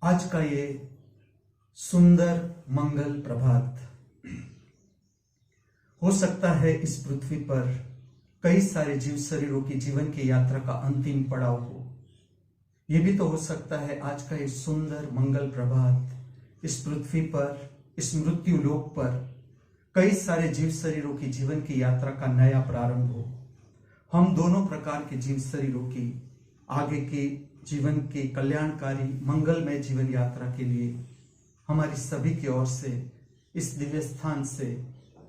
आज का ये सुंदर मंगल प्रभात हो सकता है इस पृथ्वी पर कई सारे जीव शरीरों की जीवन की यात्रा का अंतिम पड़ाव हो। यह भी तो हो सकता है आज का ये सुंदर मंगल प्रभात इस पृथ्वी पर, इस मृत्यु लोक पर कई सारे जीव शरीरों की जीवन की यात्रा का नया प्रारंभ हो। हम दोनों प्रकार के जीव शरीरों की आगे के जीवन के कल्याणकारी मंगलमय जीवन यात्रा के लिए हमारी सभी की ओर से इस दिव्य स्थान से,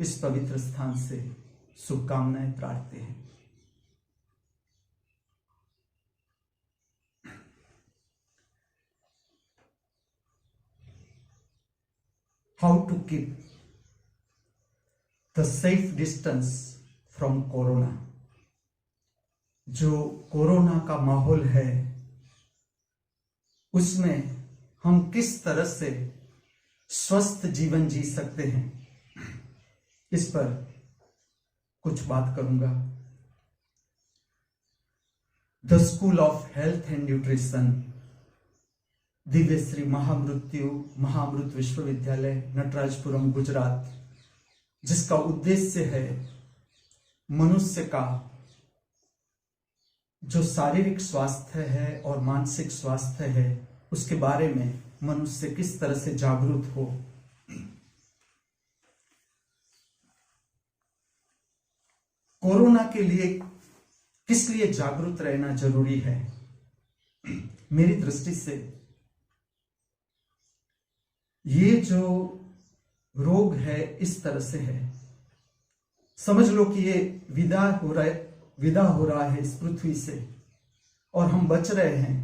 इस पवित्र स्थान से शुभकामनाएं प्रार्थते हैं। How to keep the safe distance from corona. जो कोरोना का माहौल है उसमें हम किस तरह से स्वस्थ जीवन जी सकते हैं, इस पर कुछ बात करूंगा। The school of health and nutrition, Divyashri Mahamrit Vishwavidyalaya, Natarajpuram, Gujarat, जिसका उद्देश्य है मनुष्य का जो शारीरिक स्वास्थ्य है और मानसिक स्वास्थ्य है उसके बारे में मनुष्य किस तरह से जागरूक हो। कोरोना के लिए किस लिए जागरूक रहना जरूरी है? मेरी दृष्टि से ये जो रोग है इस तरह से है, समझ लो कि ये विदा हो रहा है इस पृथ्वी से और हम बच रहे हैं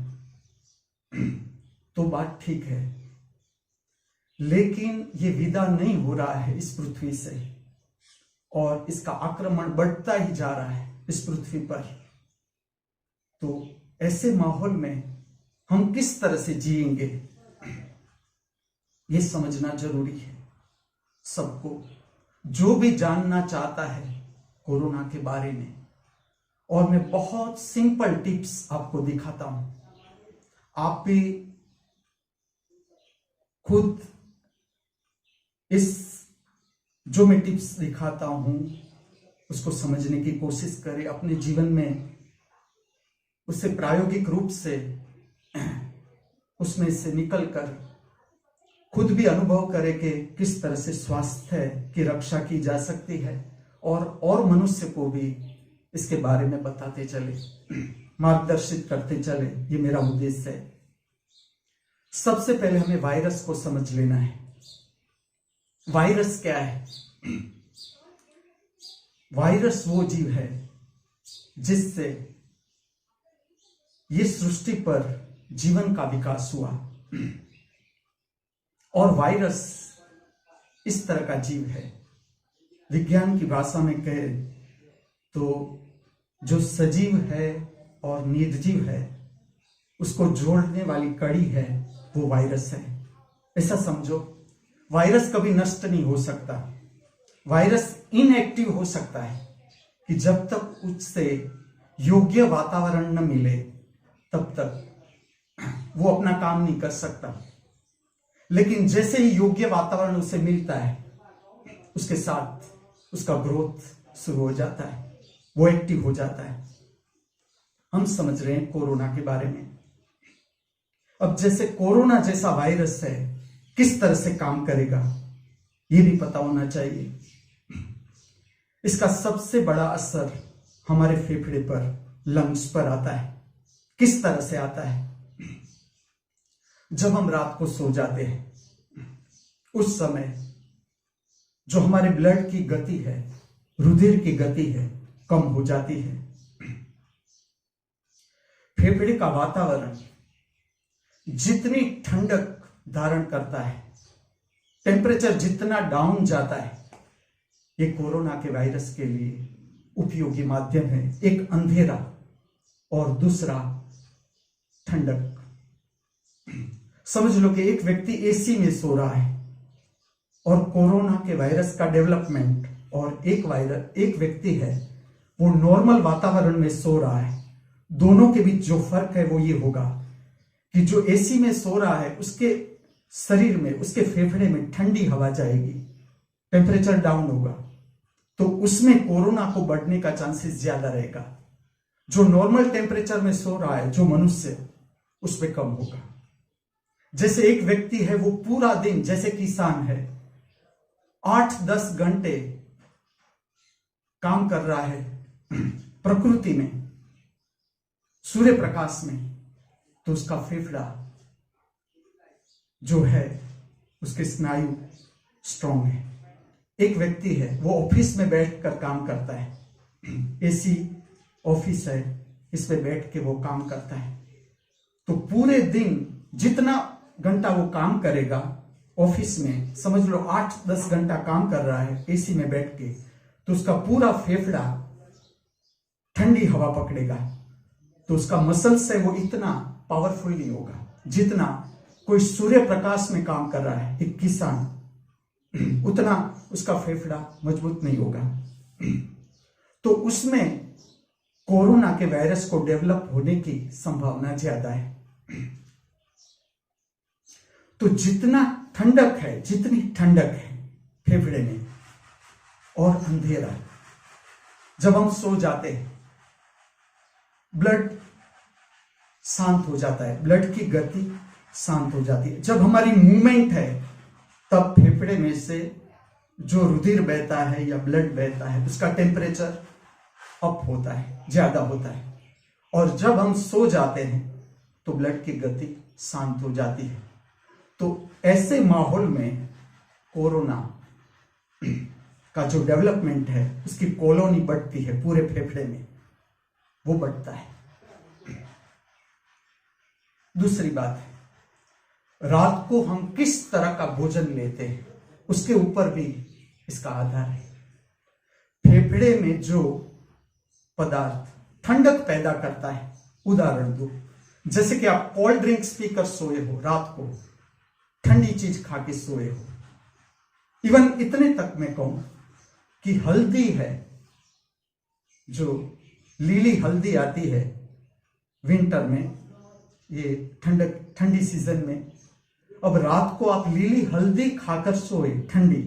तो बात ठीक है, लेकिन ये विदा नहीं हो रहा है इस पृथ्वी से और इसका आक्रमण बढ़ता ही जा रहा है इस पृथ्वी पर। तो ऐसे माहौल में हम किस तरह से जिएंगे ये समझना जरूरी है सबको। जो भी जानना चाहता है कोरोना के बारे में, और मैं बहुत सिंपल टिप्स आपको दिखाता हूं, आप भी खुद इस जो मैं टिप्स दिखाता हूं उसको समझने की कोशिश करें, अपने जीवन में उसे प्रायोगिक रूप से उसमें से निकलकर खुद भी अनुभव करें कि किस तरह से स्वास्थ्य की रक्षा की जा सकती है और मनुष्य को भी इसके बारे में बताते चले, मार्गदर्शित करते चले। ये मेरा उद्देश्य है। सबसे पहले हमें वायरस को समझ लेना है। वायरस क्या है? वायरस वो जीव है जिससे ये सृष्टि पर जीवन का विकास हुआ, और वायरस इस तरह का जीव है, विज्ञान की भाषा में कहे तो जो सजीव है और निर्जीव है उसको जोड़ने वाली कड़ी है वो वायरस है। ऐसा समझो, वायरस कभी नष्ट नहीं हो सकता। वायरस इनएक्टिव हो सकता है कि जब तक उससे योग्य वातावरण न मिले तब तक वो अपना काम नहीं कर सकता, लेकिन जैसे ही योग्य वातावरण उसे मिलता है उसके साथ उसका ग्रोथ शुरू हो जाता है, वो एक्टिव हो जाता है। हम समझ रहे हैं कोरोना के बारे में। अब जैसे कोरोना जैसा वायरस है किस तरह से काम करेगा ये भी पता होना चाहिए। इसका सबसे बड़ा असर हमारे फेफड़े पर, लंग्स पर आता है। किस तरह से आता है? जब हम रात को सो जाते हैं उस समय जो हमारे ब्लड की गति है, रुधिर की गति है, कम हो जाती है। फेफड़े का वातावरण जितनी ठंडक धारण करता है, टेम्परेचर जितना डाउन जाता है, ये कोरोना के वायरस के लिए उपयोगी माध्यम है। एक अंधेरा और दूसरा ठंडक। समझ लो कि एक व्यक्ति एसी में सो रहा है और कोरोना के वायरस का डेवलपमेंट, और एक व्यक्ति है वो नॉर्मल वातावरण में सो रहा है। दोनों के बीच जो फर्क है वो ये होगा कि जो एसी में सो रहा है उसके शरीर में, उसके फेफड़े में ठंडी हवा जाएगी, टेम्परेचर डाउन होगा, तो उसमें कोरोना को बढ़ने का चांसेस ज्यादा रहेगा। जो नॉर्मल टेम्परेचर में सो रहा है जो मनुष्य, उस पे कम होगा। जैसे एक व्यक्ति है वो पूरा दिन, जैसे किसान है, 8-10 घंटे काम कर रहा है प्रकृति में, सूर्य प्रकाश में, तो उसका फेफड़ा जो है, उसके स्नायु स्ट्रांग है। एक व्यक्ति है वो ऑफिस में बैठकर काम करता है, एसी ऑफिस है, इस पे बैठ के वो काम करता है, तो पूरे दिन जितना घंटा वो काम करेगा ऑफिस में, समझ लो 8-10 घंटा काम कर रहा है एसी में बैठ के, तो उसका पूरा फेफड़ा ठंडी हवा पकड़ेगा, तो उसका मसल्स है वो इतना पावरफुल नहीं होगा जितना कोई सूर्य प्रकाश में काम कर रहा है एक किसान, उतना उसका फेफड़ा मजबूत नहीं होगा। तो उसमें कोरोना के वायरस को डेवलप होने की संभावना ज्यादा है। तो जितना ठंडक है, जितनी ठंडक है फेफड़े में और अंधेरा, जब हम सो जाते हैं ब्लड शांत हो जाता है, ब्लड की गति शांत हो जाती है। जब हमारी मूवमेंट है तब फेफड़े में से जो रुधिर बहता है या ब्लड बहता है उसका टेम्परेचर अप होता है, ज्यादा होता है, और जब हम सो जाते हैं तो ब्लड की गति शांत हो जाती है। तो ऐसे माहौल में कोरोना का जो डेवलपमेंट है, उसकी कॉलोनी बढ़ती है पूरे फेफड़े में, वो बढ़ता है। दूसरी बात है, रात को हम किस तरह का भोजन लेते हैं उसके ऊपर भी इसका आधार है। फेफड़े में जो पदार्थ ठंडक पैदा करता है, उदाहरण दो, जैसे कि आप कोल्ड ड्रिंक्स पीकर सोए हो, रात को ठंडी चीज खा के सोए हो, इवन इतने तक मैं कहूं कि हल्दी है, जो लीली हल्दी आती है विंटर में, ये ठंडी सीजन में, अब रात को आप लीली हल्दी खाकर सोए ठंडी,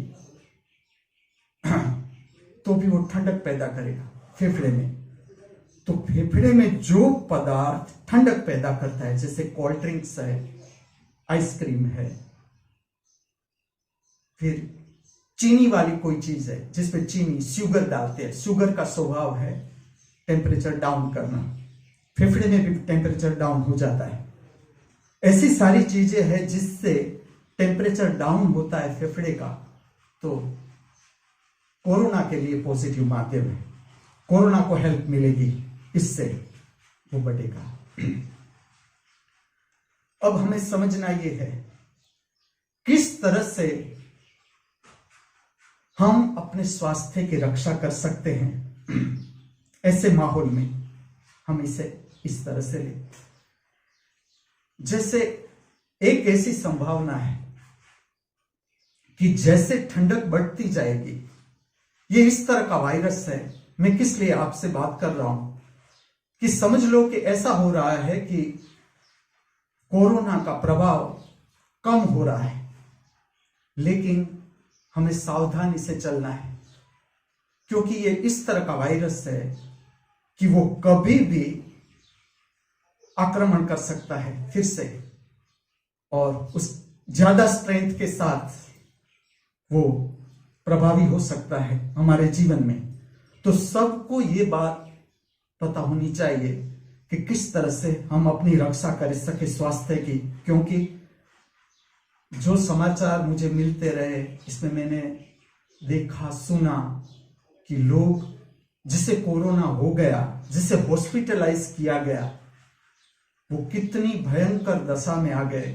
तो भी वो ठंडक पैदा करेगा फेफड़े में। तो फेफड़े में जो पदार्थ ठंडक पैदा करता है, जैसे कोल्ड ड्रिंक्स है, आइसक्रीम है, फिर चीनी वाली कोई चीज है जिसमें चीनी, शुगर डालते हैं, शुगर का स्वभाव है टेम्परेचर डाउन करना, फेफड़े में भी टेम्परेचर डाउन हो जाता है। ऐसी सारी चीजें हैं जिससे टेम्परेचर डाउन होता है फेफड़े का, तो कोरोना के लिए पॉजिटिव माध्यम है, कोरोना को हेल्प मिलेगी, इससे वो बढ़ेगा। अब हमें समझना यह है किस तरह से हम अपने स्वास्थ्य की रक्षा कर सकते हैं ऐसे माहौल में। हम इसे इस तरह से लें, जैसे एक ऐसी संभावना है कि जैसे ठंडक बढ़ती जाएगी, ये इस तरह का वायरस है, मैं किस लिए आपसे बात कर रहा हूं कि समझ लो कि ऐसा हो रहा है कि कोरोना का प्रभाव कम हो रहा है, लेकिन हमें सावधानी से चलना है, क्योंकि ये इस तरह का वायरस है कि वो कभी भी आक्रमण कर सकता है फिर से, और उस ज्यादा स्ट्रेंथ के साथ वो प्रभावी हो सकता है हमारे जीवन में। तो सबको ये बात पता होनी चाहिए कि किस तरह से हम अपनी रक्षा कर सके स्वास्थ्य की, क्योंकि जो समाचार मुझे मिलते रहे इसमें मैंने देखा सुना कि लोग जिसे कोरोना हो गया, जिसे हॉस्पिटलाइज किया गया, वो कितनी भयंकर दशा में आ गए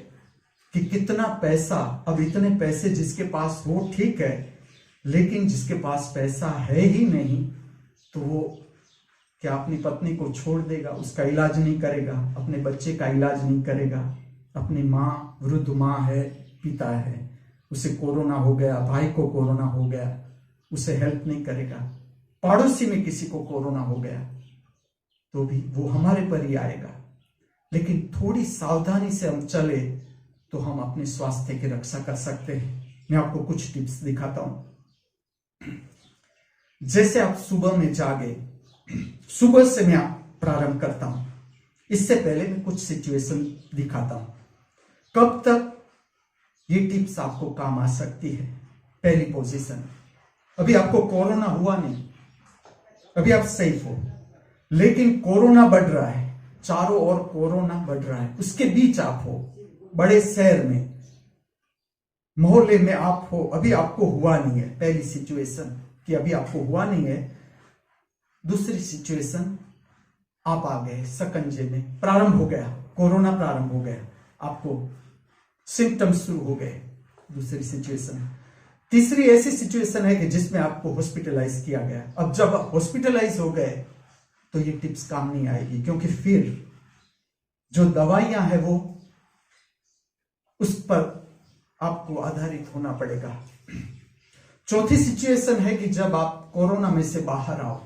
कि कितना पैसा, अब इतने पैसे जिसके पास हो ठीक है, लेकिन जिसके पास पैसा है ही नहीं तो वो क्या अपनी पत्नी को छोड़ देगा, उसका इलाज नहीं करेगा, अपने बच्चे का इलाज नहीं करेगा, अपनी माँ, वृद्ध माँ है, पिता है, उसे कोरोना हो गया, भाई को कोरोना हो गया, उसे हेल्प नहीं करेगा, पड़ोसी में किसी को कोरोना हो गया तो भी वो हमारे पर ही आएगा। लेकिन थोड़ी सावधानी से हम चले तो हम अपने स्वास्थ्य की रक्षा कर सकते हैं। मैं आपको कुछ टिप्स दिखाता हूं। जैसे आप सुबह में जागे, सुबह से मैं प्रारंभ करता हूं। इससे पहले मैं कुछ सिचुएशन दिखाता हूं, कब तक ये टिप्स आपको काम आ सकती है। पहली पोजीशन, अभी आपको कोरोना हुआ नहीं, अभी आप सेफ हो, लेकिन कोरोना बढ़ रहा है, चारों ओर कोरोना बढ़ रहा है, उसके बीच आप हो, बड़े शहर में, मोहल्ले में आप हो, अभी आपको हुआ नहीं है। पहली सिचुएशन कि अभी आपको हुआ नहीं है। दूसरी सिचुएशन, आप आ गए सकंजे में, प्रारंभ हो गया, कोरोना प्रारंभ हो गया, आपको सिम्टम्स शुरू हो गए। दूसरी सिचुएशन। तीसरी ऐसी सिचुएशन है कि जिसमें आपको हॉस्पिटलाइज किया गया। अब जब आप हॉस्पिटलाइज हो गए तो ये टिप्स काम नहीं आएगी, क्योंकि फिर जो दवाइयां हैं वो उस पर आपको आधारित होना पड़ेगा। चौथी सिचुएशन है कि जब आप कोरोना में से बाहर आओ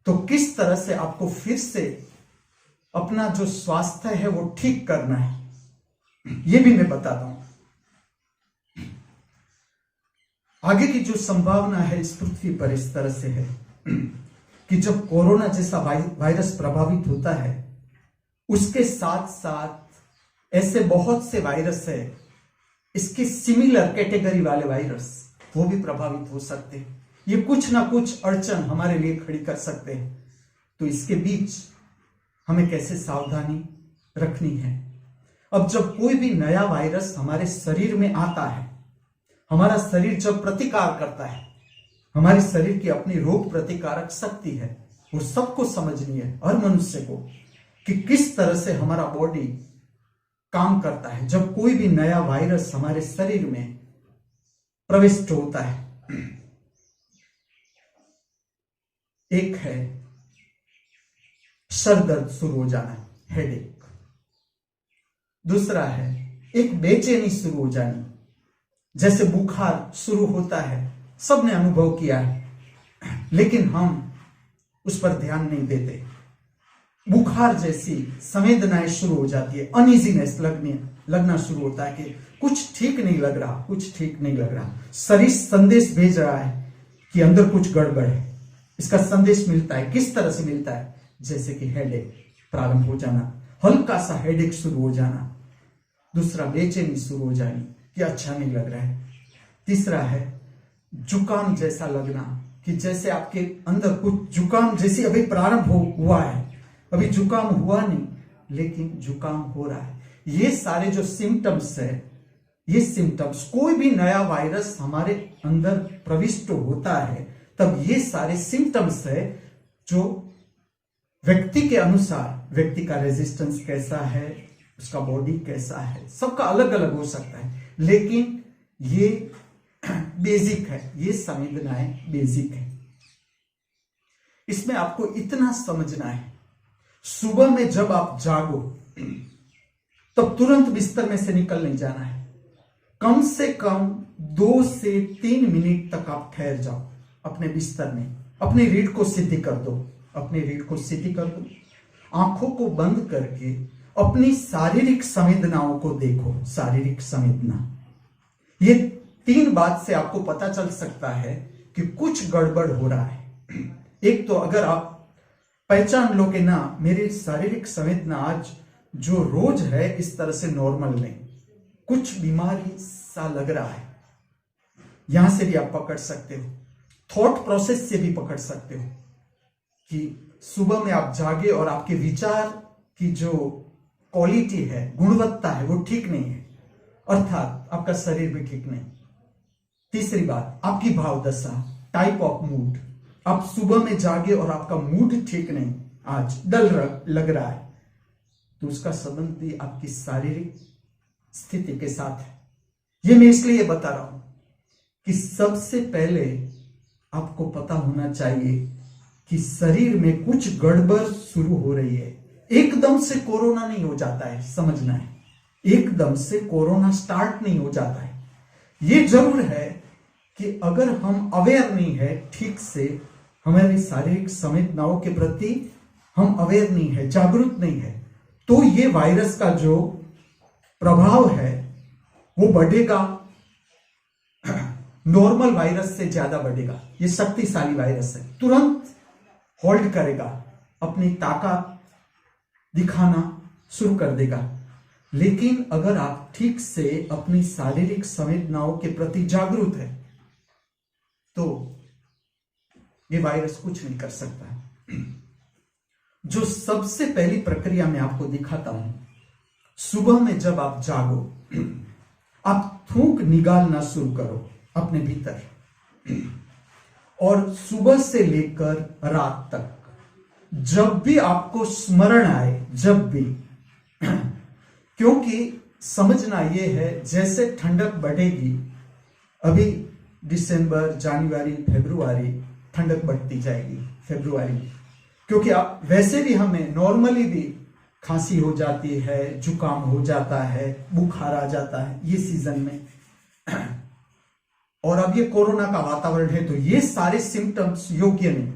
तो किस तरह से आपको फिर से अपना जो स्वास्थ्य है वो ठीक करना है, ये भी मैं बताता हूं। आगे की जो संभावना है इस पृथ्वी पर इस तरह से है कि जब कोरोना जैसा वायरस प्रभावित होता है, उसके साथ साथ ऐसे बहुत से वायरस है, इसके सिमिलर कैटेगरी वाले वायरस वो भी प्रभावित हो सकते हैं। ये कुछ ना कुछ अड़चन हमारे लिए खड़ी कर सकते हैं। तो इसके बीच हमें कैसे सावधानी रखनी है। अब जब कोई भी नया वायरस हमारे शरीर में आता है, हमारा शरीर जब प्रतिकार करता है, हमारे शरीर की अपनी रोग प्रतिकारक शक्ति है, वो सबको समझनी है, हर मनुष्य को, कि किस तरह से हमारा बॉडी काम करता है जब कोई भी नया वायरस हमारे शरीर में प्रविष्ट होता है। एक है सर दर्द शुरू हो जाना, हेडेक। दूसरा है एक बेचैनी शुरू हो जानी, जैसे बुखार शुरू होता है, सबने अनुभव किया है, लेकिन हम उस पर ध्यान नहीं देते। बुखार जैसी संवेदनाएं शुरू हो जाती है, अनइजीनेस लगना शुरू होता है कि कुछ ठीक नहीं लग रहा, कुछ ठीक नहीं लग रहा। शरीर संदेश भेज रहा है कि अंदर कुछ गड़बड़ है। इसका संदेश मिलता है, किस तरह से मिलता है? जैसे कि हेडेक प्रारंभ हो जाना, हल्का सा हेडेक शुरू हो जाना। दूसरा बेचैनी शुरू हो जानी कि अच्छा नहीं लग रहा है। तीसरा है जुकाम जैसा लगना, कि जैसे आपके अंदर कुछ जुकाम जैसी अभी प्रारंभ हुआ है, अभी जुकाम हुआ नहीं लेकिन जुकाम हो रहा है। ये सारे जो सिम्टम्स है, ये सिम्टम्स, कोई भी नया वायरस हमारे अंदर प्रविष्ट होता है तब ये सारे सिम्टम्स है जो व्यक्ति के अनुसार, व्यक्ति का रेजिस्टेंस कैसा है, उसका बॉडी कैसा है, सबका अलग अलग हो सकता है, लेकिन ये बेसिक है, ये संवेदनाएं बेसिक है। इसमें आपको इतना समझना है, सुबह में जब आप जागो तब तुरंत बिस्तर में से निकल नहीं जाना है। कम से कम 2 से 3 मिनट तक आप ठहर जाओ अपने बिस्तर में, अपनी रीढ़ को सीधी कर दो, अपनी रीढ़ को सीधी कर दो, आंखों को बंद करके अपनी शारीरिक संवेदनाओं को देखो। शारीरिक संवेदना, ये 3 बात से आपको पता चल सकता है कि कुछ गड़बड़ हो रहा है। एक तो अगर आप पहचान लो कि ना, मेरी शारीरिक संवेदना आज जो रोज है इस तरह से नॉर्मल नहीं, कुछ बीमारी सा लग रहा है, यहां से भी आप पकड़ सकते हो। थॉट प्रोसेस से भी पकड़ सकते हो कि सुबह में आप जागे और आपके विचार की जो क्वालिटी है, गुणवत्ता है, वो ठीक नहीं है, अर्थात आपका शरीर भी ठीक नहीं। तीसरी बात, आपकी भाव दशा, टाइप ऑफ मूड। आप सुबह में जागे और आपका मूड ठीक नहीं, आज डल लग रहा है, तो उसका संबंध भी आपकी शारीरिक स्थिति के साथ है। ये मैं इसलिए बता रहा हूं कि सबसे पहले आपको पता होना चाहिए कि शरीर में कुछ गड़बड़ शुरू हो रही है। एकदम से कोरोना नहीं हो जाता है, समझना है, एकदम से कोरोना स्टार्ट नहीं हो जाता है। ये जरूर है कि अगर हम अवेयर नहीं है ठीक से, हमारी शारीरिक संवेदनाओं के प्रति हम अवेयर नहीं है, जागरूक नहीं है, तो ये वायरस का जो प्रभाव है वो बढ़ेगा, नॉर्मल वायरस से ज्यादा बढ़ेगा। ये शक्तिशाली वायरस है, तुरंत होल्ड करेगा, अपनी ताकत दिखाना शुरू कर देगा। लेकिन अगर आप ठीक से अपनी शारीरिक संवेदनाओं के प्रति जागरूक है तो ये वायरस कुछ नहीं कर सकता। जो सबसे पहली प्रक्रिया मैं आपको दिखाता हूं, सुबह में जब आप जागो, आप थूक निकालना शुरू करो अपने भीतर, और सुबह से लेकर रात तक जब भी आपको स्मरण आए, जब भी, क्योंकि समझना यह है जैसे ठंडक बढ़ेगी, अभी दिसंबर, जनवरी, फरवरी ठंडक बढ़ती जाएगी, फरवरी, क्योंकि आप वैसे भी हमें नॉर्मली भी खांसी हो जाती है, जुकाम हो जाता है, बुखार आ जाता है ये सीजन में, और अब ये कोरोना का वातावरण है तो ये सारे सिम्टम्स योग्य नहीं,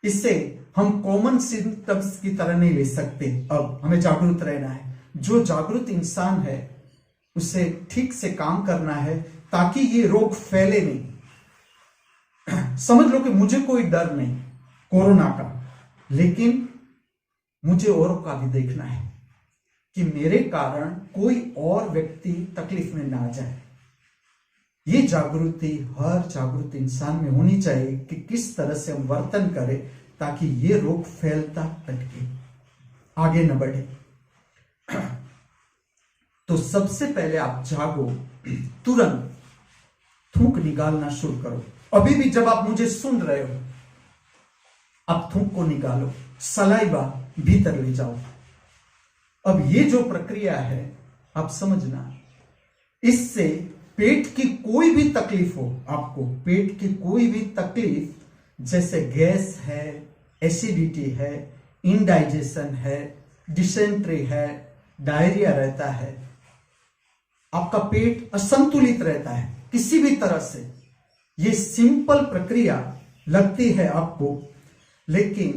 इससे हम कॉमन सिम्टम्स की तरह नहीं ले सकते। अब हमें जागरूक रहना है, जो जागरूक इंसान है उसे ठीक से काम करना है ताकि ये रोग फैले नहीं। समझ लो कि मुझे कोई डर नहीं कोरोना का, लेकिन मुझे औरों का भी देखना है कि मेरे कारण कोई और व्यक्ति तकलीफ में ना जाए। ये जागृति हर जागरूक इंसान में होनी चाहिए कि किस तरह से हम वर्तन करें ताकि ये रोग फैलता अटके, आगे न बढ़े। तो सबसे पहले आप जागो, तुरंत थूक निकालना शुरू करो। अभी भी जब आप मुझे सुन रहे हो, आप थूक को निकालो, सलाइवा भीतर ले जाओ। अब ये जो प्रक्रिया है आप समझना, इससे पेट की कोई भी तकलीफ हो, आपको पेट की कोई भी तकलीफ जैसे गैस है, एसिडिटी है, इनडाइजेशन है, डिसेंट्री है, डायरिया रहता है, आपका पेट असंतुलित रहता है किसी भी तरह से, ये सिंपल प्रक्रिया लगती है आपको, लेकिन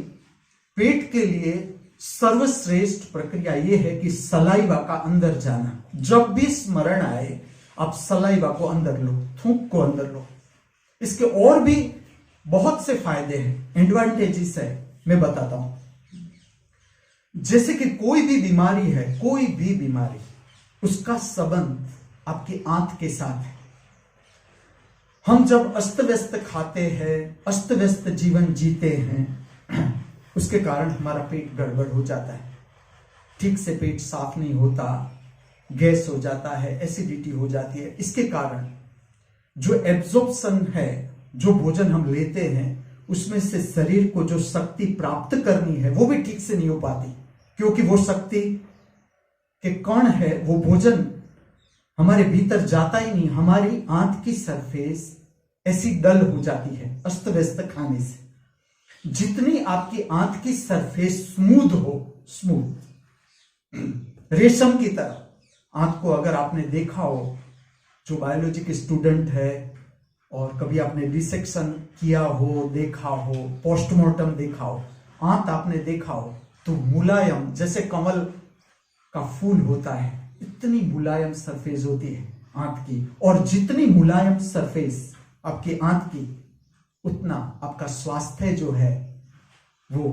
पेट के लिए सर्वश्रेष्ठ प्रक्रिया यह है कि सलाइवा का अंदर जाना। जब भी स्मरण आए आप सलाइवा को अंदर लो, थूक को अंदर लो। इसके और भी बहुत से फायदे हैं, एडवांटेजेस है, मैं बताता हूं। जैसे कि कोई भी बीमारी है, कोई भी बीमारी, उसका संबंध आपकी आंत के साथ है। हम जब अस्त व्यस्त खाते हैं, अस्त व्यस्त जीवन जीते हैं, उसके कारण हमारा पेट गड़बड़ हो जाता है, ठीक से पेट साफ नहीं होता, गैस हो जाता है, एसिडिटी हो जाती है। इसके कारण जो एब्जॉर्प्शन है, जो भोजन हम लेते हैं उसमें से शरीर को जो शक्ति प्राप्त करनी है वो भी ठीक से नहीं हो पाती, क्योंकि वो शक्ति के कण है, वो भोजन हमारे भीतर जाता ही नहीं। हमारी आंत की सरफेस ऐसी डल हो जाती है अस्त व्यस्त खाने से। जितनी आपकी आंत की सरफेस स्मूथ हो, स्मूथ रेशम की तरह, आंत को अगर आपने देखा हो, जो बायोलॉजी के स्टूडेंट है और कभी आपने डिसेक्शन किया हो, देखा हो, पोस्टमार्टम देखा हो, आंत आपने देखा हो, तो मुलायम जैसे कमल का फूल होता है, इतनी मुलायम सरफेस होती है आंत की। और जितनी मुलायम सरफेस आपकी आंत की, उतना आपका स्वास्थ्य जो है वो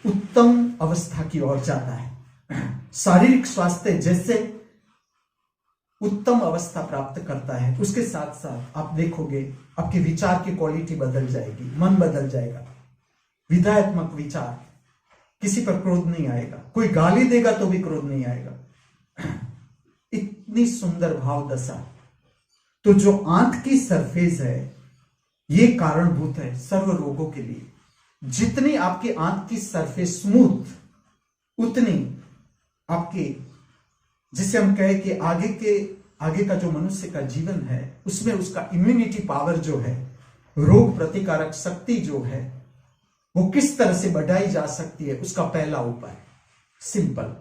उत्तम अवस्था की ओर जाता है। शारीरिक स्वास्थ्य जैसे उत्तम अवस्था प्राप्त करता है, उसके साथ साथ आप देखोगे आपके विचार की क्वालिटी बदल जाएगी, मन बदल जाएगा, विधायत्मक विचार, किसी पर क्रोध नहीं आएगा, कोई गाली देगा तो भी क्रोध नहीं आएगा। इतनी सुंदर भाव दशा। तो जो आंत की सरफेस है ये कारणभूत है सर्व रोगों के लिए। जितनी आपकी आंत की सरफेस स्मूथ, उतनी आपके, जिसे हम कहें कि आगे का जो मनुष्य का जीवन है उसमें उसका इम्यूनिटी पावर जो है, रोग प्रतिकारक शक्ति जो है, वो किस तरह से बढ़ाई जा सकती है, उसका पहला उपाय सिंपल।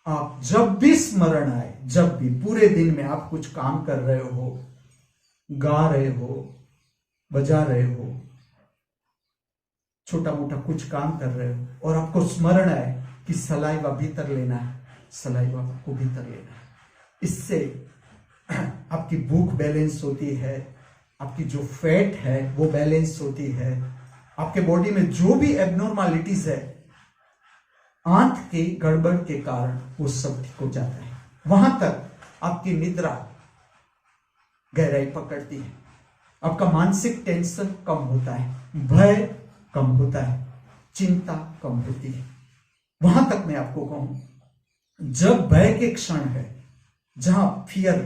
आप जब भी स्मरण आए, जब भी पूरे दिन में आप कुछ काम कर रहे हो, गा रहे हो, बजा रहे हो, छोटा मोटा कुछ काम कर रहे हो और आपको स्मरण आए, कि सलाइवा भीतर लेना है, सलाइवा को भीतर लेना है। इससे आपकी भूख बैलेंस होती है, आपकी जो फैट है वो बैलेंस होती है, आपके बॉडी में जो भी एबनॉर्मलिटीज है आंत के गड़बड़ के कारण वो सब ठीक हो जाता है। वहां तक आपकी निद्रा गहराई पकड़ती है, आपका मानसिक टेंशन कम होता है, भय कम होता है, चिंता कम होती है। वहां तक मैं आपको कहूं, जब भय के क्षण है, जहां फियर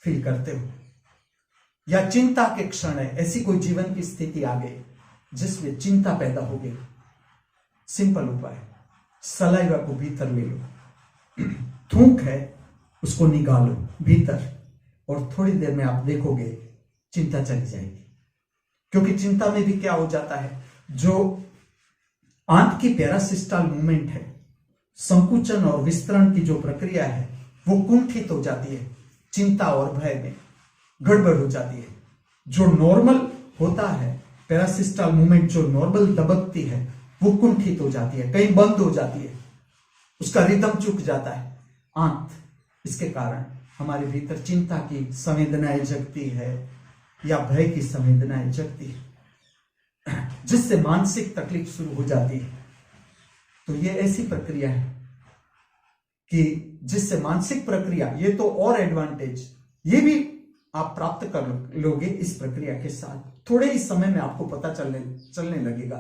फील करते हो या चिंता के क्षण है, ऐसी कोई जीवन की स्थिति आ गई जिसमें चिंता पैदा हो गई, सिंपल उपाय, सलाइवा को भीतर ले लो, थूक है उसको निकालो भीतर, और थोड़ी देर में आप देखोगे चिंता चली जाएगी। क्योंकि चिंता में भी क्या हो जाता है, जो आंत की पैरासिस्टल मूवमेंट है, संकुचन और विस्तरण की जो प्रक्रिया है वो कुंठित हो जाती है, चिंता और भय में गड़बड़ हो जाती है। जो नॉर्मल होता है पैरासिस्टल मूवमेंट, जो नॉर्मल दबकती है वो कुंठित हो जाती है, कहीं बंद हो जाती है, उसका रिदम चूक जाता है आंत। इसके कारण हमारे भीतर चिंता की संवेदनाएं जगती है या भय की संवेदनाएं जगती है, जिससे मानसिक तकलीफ शुरू हो जाती है। तो ये ऐसी प्रक्रिया है कि जिससे मानसिक प्रक्रिया, ये तो और एडवांटेज ये भी आप प्राप्त कर लोगे इस प्रक्रिया के साथ। थोड़े ही समय में आपको पता चलने लगेगा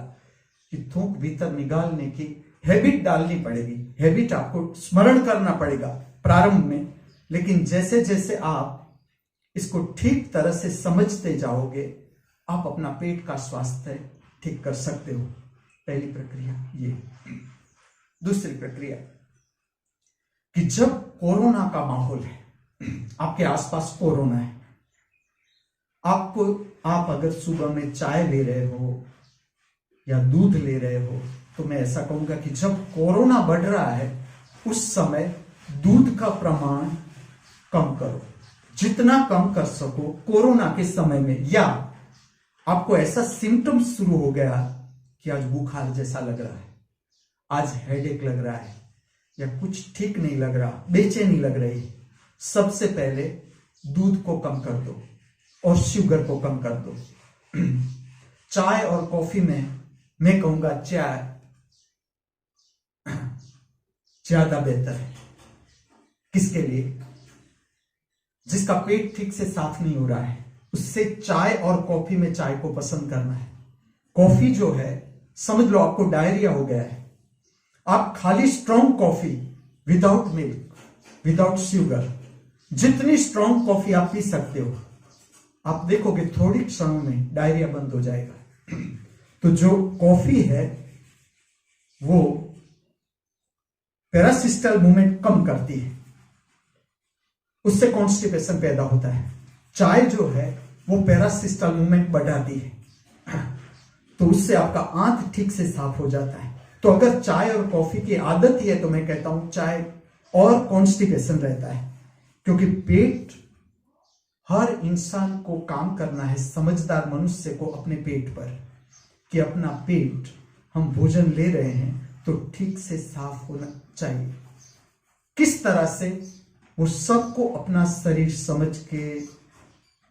कि थूक भीतर निकालने की हैबिट डालनी पड़ेगी, हैबिट आपको स्मरण करना पड़ेगा प्रारंभ में, लेकिन जैसे जैसे आप इसको ठीक तरह से समझते जाओगे आप अपना पेट का स्वास्थ्य ठीक कर सकते हो। पहली प्रक्रिया ये। दूसरी प्रक्रिया कि जब कोरोना का माहौल है, आपके आसपास कोरोना है, आप अगर सुबह में चाय ले रहे हो या दूध ले रहे हो, तो मैं ऐसा कहूंगा कि जब कोरोना बढ़ रहा है उस समय दूध का प्रमाण कम करो, जितना कम कर सको कोरोना के समय में। या आपको ऐसा सिम्टम शुरू हो गया कि आज बुखार जैसा लग रहा है, आज हेडेक लग रहा है, या कुछ ठीक नहीं लग रहा, बेचैनी लग रही, सबसे पहले दूध को कम कर दो और शुगर को कम कर दो। चाय और कॉफी में मैं कहूंगा चाय ज्यादा बेहतर है। किसके लिए? जिसका पेट ठीक से साफ नहीं हो रहा है, उससे चाय और कॉफी में चाय को पसंद करना है। कॉफी जो है, समझ लो आपको डायरिया हो गया है, आप खाली strong coffee without milk, without sugar, जितनी स्ट्रॉन्ग कॉफी आप पी सकते हो, आप देखोगे थोड़ी क्षणों में डायरिया बंद हो जाएगा। तो जो कॉफी है वो पैरासिस्टल मूवमेंट कम करती है, उससे कॉन्स्टिपेशन पैदा होता है। चाय जो है वो पैरासिस्टल मूवमेंट बढ़ाती है, तो उससे आपका आंत ठीक से साफ हो जाता है। तो अगर चाय और कॉफी की आदत ही है तो मैं कहता हूं चाय और कॉन्स्टिपेशन रहता है, क्योंकि पेट, हर इंसान को काम करना है, समझदार मनुष्य को अपने पेट पर, कि अपना पेट, हम भोजन ले रहे हैं तो ठीक से साफ होना चाहिए। किस तरह से, वो सबको अपना शरीर समझ के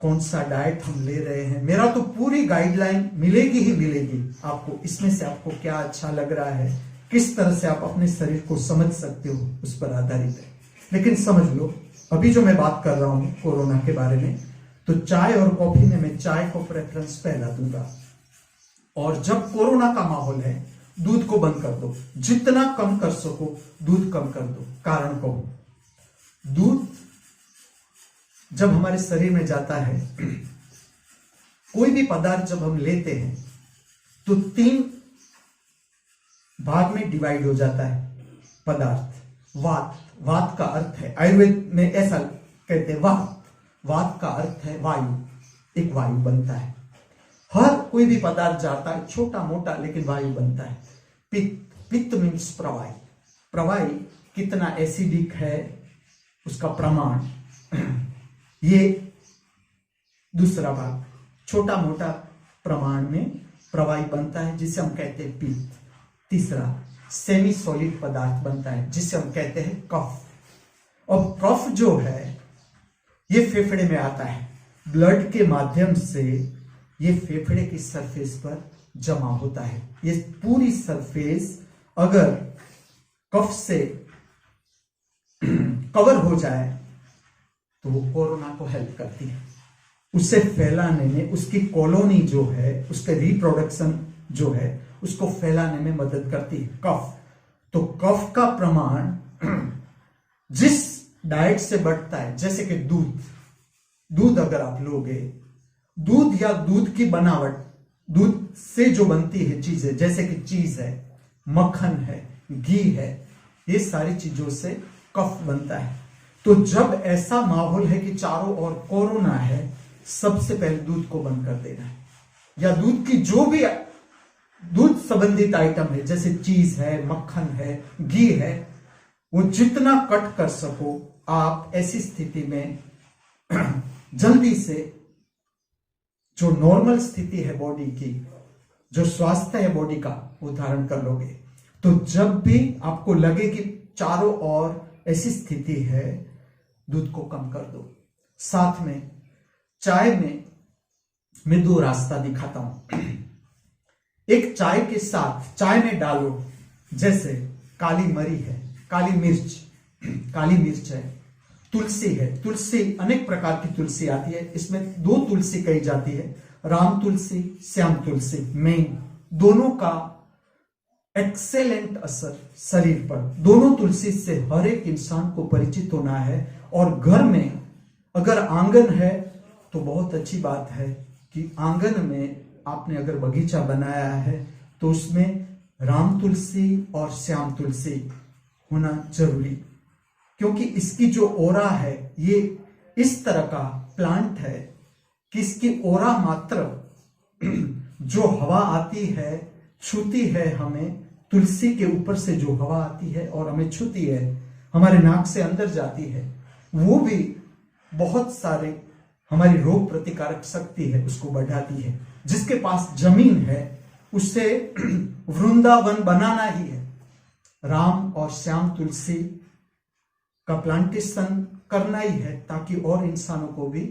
कौन सा डाइट हम ले रहे हैं। मेरा तो पूरी गाइडलाइन मिलेगी ही मिलेगी आपको, इसमें से आपको क्या अच्छा लग रहा है, किस तरह से आप अपने शरीर को समझ सकते हो, उस पर आधारित है। लेकिन समझ लो, अभी जो मैं बात कर रहा हूं कोरोना के बारे में, तो चाय और कॉफी में मैं चाय को प्रेफरेंस पहला दूंगा। और जब कोरोना का माहौल है, दूध को बंद कर दो, जितना कम कर सको दूध कम कर दो। कारण कहूं, दूध जब हमारे शरीर में जाता है, कोई भी पदार्थ जब हम लेते हैं तो 3 भाग में डिवाइड हो जाता है पदार्थ। वात का अर्थ है, आयुर्वेद में ऐसा कहते हैं, वात का अर्थ है वायु, एक वायु बनता है। हर कोई भी पदार्थ जाता है छोटा मोटा, लेकिन वायु बनता है। पित्त मीन्स प्रवाही, प्रवाही कितना एसिडिक है उसका प्रमाण, ये दूसरा भाग, छोटा मोटा प्रमाण में प्रवाही बनता है, जिसे हम कहते हैं पित्त। तीसरा सेमी सॉलिड पदार्थ बनता है जिसे हम कहते हैं कफ। और कफ जो है ये फेफड़े में आता है, ब्लड के माध्यम से ये फेफड़े की सरफेस पर जमा होता है। ये पूरी सरफेस अगर कफ से कवर हो जाए तो वो कोरोना को हेल्प करती है, उसे फैलाने में, उसकी कॉलोनी जो है, उसके रिप्रोडक्शन जो है, उसको फैलाने में मदद करती है कफ। तो कफ का प्रमाण जिस डाइट से बढ़ता है, जैसे कि दूध अगर आप लोगे, दूध या दूध की बनावट, दूध से जो बनती है चीजें, जैसे कि चीज है, मक्खन है, घी है, ये सारी चीजों से कफ बनता है। तो जब ऐसा माहौल है कि चारों ओर कोरोना है, सबसे पहले दूध को बंद कर देना है, या दूध की जो भी दूध संबंधित आइटम है, जैसे चीज है, मक्खन है, घी है, वो जितना कट कर सको आप ऐसी स्थिति में जल्दी से जो नॉर्मल स्थिति है बॉडी की, जो स्वास्थ्य है बॉडी का, वो धारण कर लोगे। तो जब भी आपको लगे कि चारों ओर ऐसी स्थिति है, दूध को कम कर दो। साथ में चाय में मैं दो रास्ता दिखाता हूं। एक चाय के साथ, चाय में डालो, जैसे काली मरी है, काली मिर्च है, तुलसी है। तुलसी अनेक प्रकार की तुलसी आती है, इसमें दो तुलसी कही जाती है, राम तुलसी, श्याम तुलसी। मेन दोनों का एक्सेलेंट असर शरीर पर, दोनों तुलसी से हर एक इंसान को परिचित होना है। और घर में अगर आंगन है तो बहुत अच्छी बात है कि आंगन में आपने अगर बगीचा बनाया है तो उसमें राम तुलसी और श्याम तुलसी होना जरूरी, क्योंकि इसकी जो ओरा है, ये इस तरह का प्लांट है कि इसकी ओरा मात्र जो हवा आती है, छूती है हमें, तुलसी के ऊपर से जो हवा आती है और हमें छूती है, हमारे नाक से अंदर जाती है, वो भी बहुत सारे हमारी रोग प्रतिकारक शक्ति है उसको बढ़ाती है। जिसके पास जमीन है उसे वृंदावन बनाना ही है, राम और श्याम तुलसी का प्लांटेशन करना ही है, ताकि और इंसानों को भी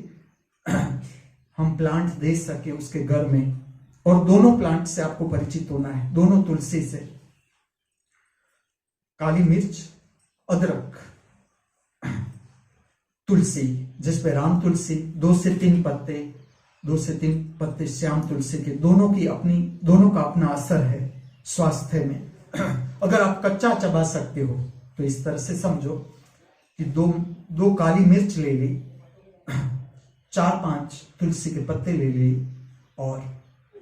हम प्लांट दे सके उसके घर में। और दोनों प्लांट से आपको परिचित होना है, दोनों तुलसी से। काली मिर्च, अदरक, तुलसी, जिसपे राम तुलसी 2 से 3 पत्ते श्याम तुलसी के, दोनों का अपना असर है स्वास्थ्य में। अगर आप कच्चा चबा सकते हो तो इस तरह से समझो कि दो काली मिर्च ले ली, 4-5 तुलसी के पत्ते ले ली, और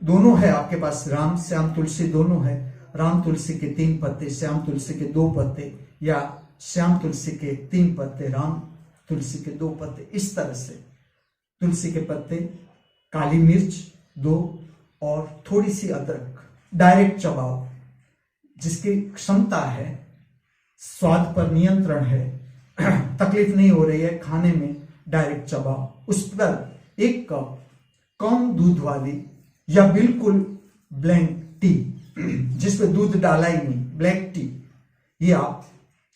दोनों है आपके पास, राम श्याम तुलसी दोनों है, राम तुलसी के 3 पत्ते, श्याम तुलसी के 2 पत्ते, या श्याम तुलसी के 3 पत्ते, राम तुलसी के 2 पत्ते। इस तरह से तुलसी के पत्ते, काली मिर्च 2 और थोड़ी सी अदरक डायरेक्ट चबाओ। जिसकी क्षमता है, स्वाद पर नियंत्रण है, तकलीफ नहीं हो रही है खाने में, डायरेक्ट चबाओ। उस पर 1 कप कम दूध वाली या बिल्कुल ब्लैक टी, जिसमें दूध डाला ही नहीं, ब्लैक टी, ये आप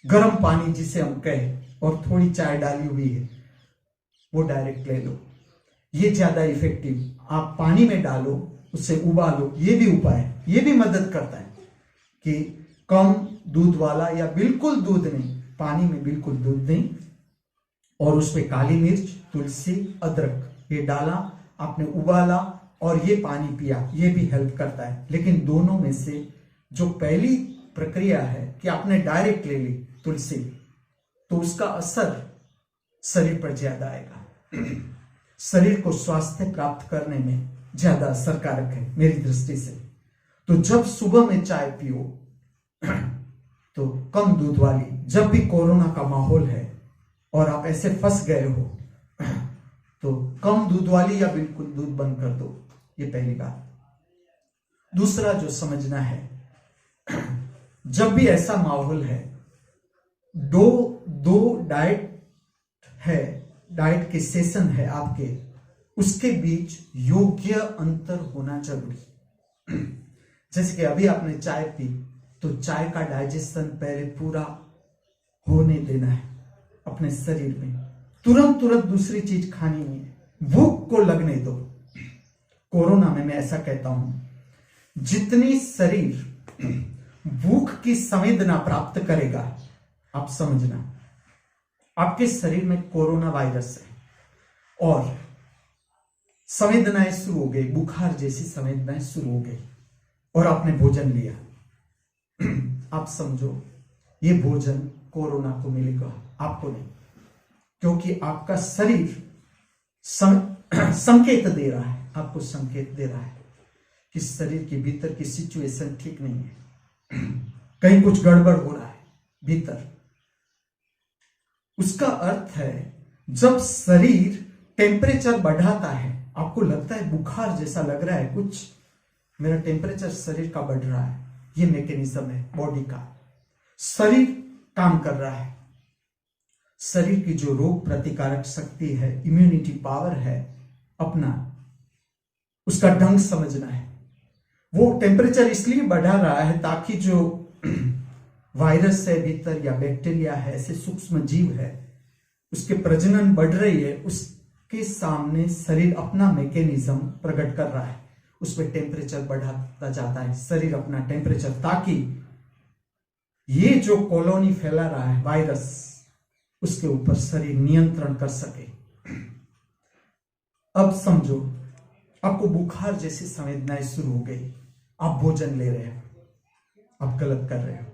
गर्म पानी जिसे हम कहें और थोड़ी चाय डाली हुई है वो डायरेक्ट ले लो। ये ज्यादा इफेक्टिव। आप पानी में डालो, उससे उबालो, ये भी उपाय है, ये भी मदद करता है कि कम दूध वाला या बिल्कुल दूध नहीं, पानी में बिल्कुल दूध नहीं, और उसमें काली मिर्च, तुलसी, अदरक ये डाला, आपने उबाला और ये पानी पिया, ये भी हेल्प करता है। लेकिन दोनों में से जो पहली प्रक्रिया है कि आपने डायरेक्ट ले ली तुलसी, तो उसका असर शरीर पर ज्यादा आएगा, शरीर को स्वास्थ्य प्राप्त करने में ज्यादा असरकारक है मेरी दृष्टि से। तो जब सुबह में चाय पियो तो कम दूध वाली, जब भी कोरोना का माहौल है और आप ऐसे फंस गए हो तो कम दूध वाली या बिल्कुल दूध बंद कर दो, ये पहली बात। दूसरा जो समझना है, जब भी ऐसा माहौल है, दो डाइट है, डाइट के सेशन है आपके, उसके बीच योग्य अंतर होना जरूरी। जैसे कि अभी आपने चाय पी, तो चाय का डाइजेशन पहले पूरा होने देना है अपने शरीर में। तुरंत दूसरी चीज खानी नहीं है, भूख को लगने दो। कोरोना में मैं ऐसा कहता हूं, जितनी शरीर भूख की संवेदना प्राप्त करेगा, आप समझना आपके शरीर में कोरोना वायरस है और संवेदनाएं शुरू हो गई, बुखार जैसी संवेदनाएं शुरू हो गई और आपने भोजन लिया। आप समझो ये भोजन कोरोना को मिलेगा, आपको नहीं, क्योंकि आपका शरीर संकेत दे रहा है, आपको संकेत दे रहा है कि शरीर के भीतर की सिचुएशन ठीक नहीं है, कहीं कुछ गड़बड़ हो रहा है भीतर। उसका अर्थ है जब शरीर टेम्परेचर बढ़ाता है, आपको लगता है बुखार जैसा लग रहा है, कुछ मेरा टेम्परेचर शरीर का बढ़ रहा है, ये मैकेनिज्म है बॉडी का। शरीर काम कर रहा है, शरीर की जो रोग प्रतिकारक शक्ति है, इम्यूनिटी पावर है अपना, उसका ढंग समझना है। वो टेम्परेचर इसलिए बढ़ा रहा है ताकि जो वायरस है भीतर या बैक्टीरिया है, ऐसे सूक्ष्म जीव है, उसके प्रजनन बढ़ रही है, उसके सामने शरीर अपना मैकेनिज्म प्रकट कर रहा है, उसमें टेम्परेचर बढ़ाता जाता है शरीर अपना टेम्परेचर, ताकि ये जो कॉलोनी फैला रहा है वायरस, उसके ऊपर शरीर नियंत्रण कर सके। अब समझो आपको बुखार जैसी संवेदनाएं शुरू हो गई, आप भोजन ले रहे हो, आप गलत कर रहे हो।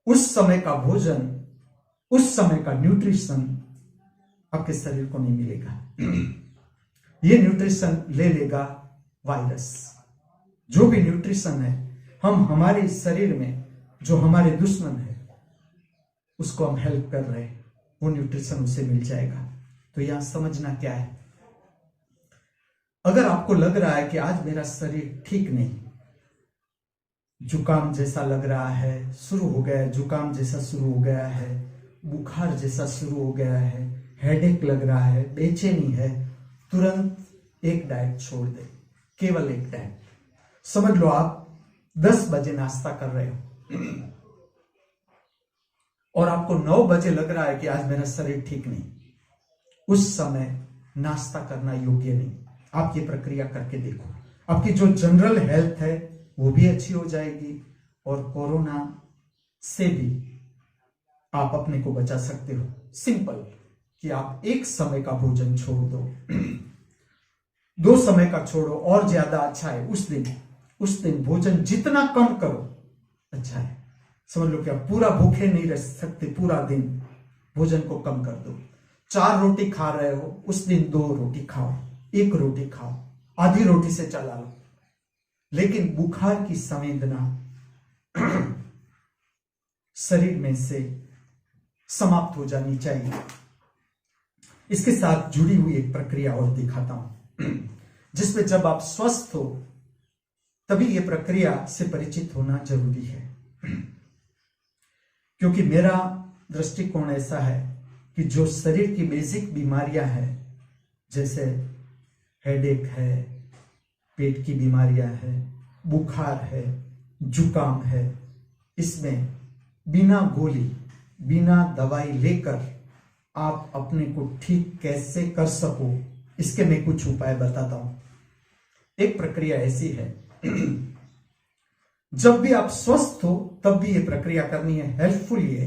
उस समय का भोजन, उस समय का न्यूट्रिशन आपके शरीर को नहीं मिलेगा। ये न्यूट्रिशन ले लेगा वायरस। जो भी न्यूट्रिशन है, हम हमारे शरीर में जो हमारे दुश्मन है उसको हम हेल्प कर रहे हैं, वो न्यूट्रिशन उसे मिल जाएगा। तो यहां समझना क्या है, अगर आपको लग रहा है कि आज मेरा शरीर ठीक नहीं, जुकाम जैसा लग रहा है, शुरू हो गया है, जुकाम जैसा शुरू हो गया है, बुखार जैसा शुरू हो गया है, हेडेक लग रहा है, बेचैनी है, तुरंत एक डाइट छोड़ दे, केवल एक डाइट। समझ लो आप 10 बजे नाश्ता कर रहे हो और आपको 9 बजे लग रहा है कि आज मेरा शरीर ठीक नहीं, उस समय नाश्ता करना योग्य नहीं। आप ये प्रक्रिया करके देखो, आपकी जो जनरल हेल्थ है वो भी अच्छी हो जाएगी और कोरोना से भी आप अपने को बचा सकते हो। सिंपल कि आप एक समय का भोजन छोड़ दो, 2 समय का छोड़ो, और ज्यादा अच्छा है उस दिन भोजन जितना कम करो अच्छा है। समझ लो कि आप पूरा भूखे नहीं रह सकते, पूरा दिन भोजन को कम कर दो। 4 रोटी खा रहे हो, उस दिन 2 रोटी खाओ, 1 रोटी खाओ, आधी रोटी से चला लो, लेकिन बुखार की संवेदना शरीर में से समाप्त हो जानी चाहिए। इसके साथ जुड़ी हुई एक प्रक्रिया और दिखाता हूं, जिसमें जब आप स्वस्थ हो तभी यह प्रक्रिया से परिचित होना जरूरी है। क्योंकि मेरा दृष्टिकोण ऐसा है कि जो शरीर की बेसिक बीमारियां हैं, जैसे हेडेक है, पेट की बीमारियां हैं, बुखार है, जुकाम है, इसमें बिना गोली, बिना दवाई लेकर आप अपने को ठीक कैसे कर सको, इसके मैं कुछ उपाय बताता हूं। एक प्रक्रिया ऐसी है, जब भी आप स्वस्थ हो तब भी ये प्रक्रिया करनी है। हेल्पफुल ये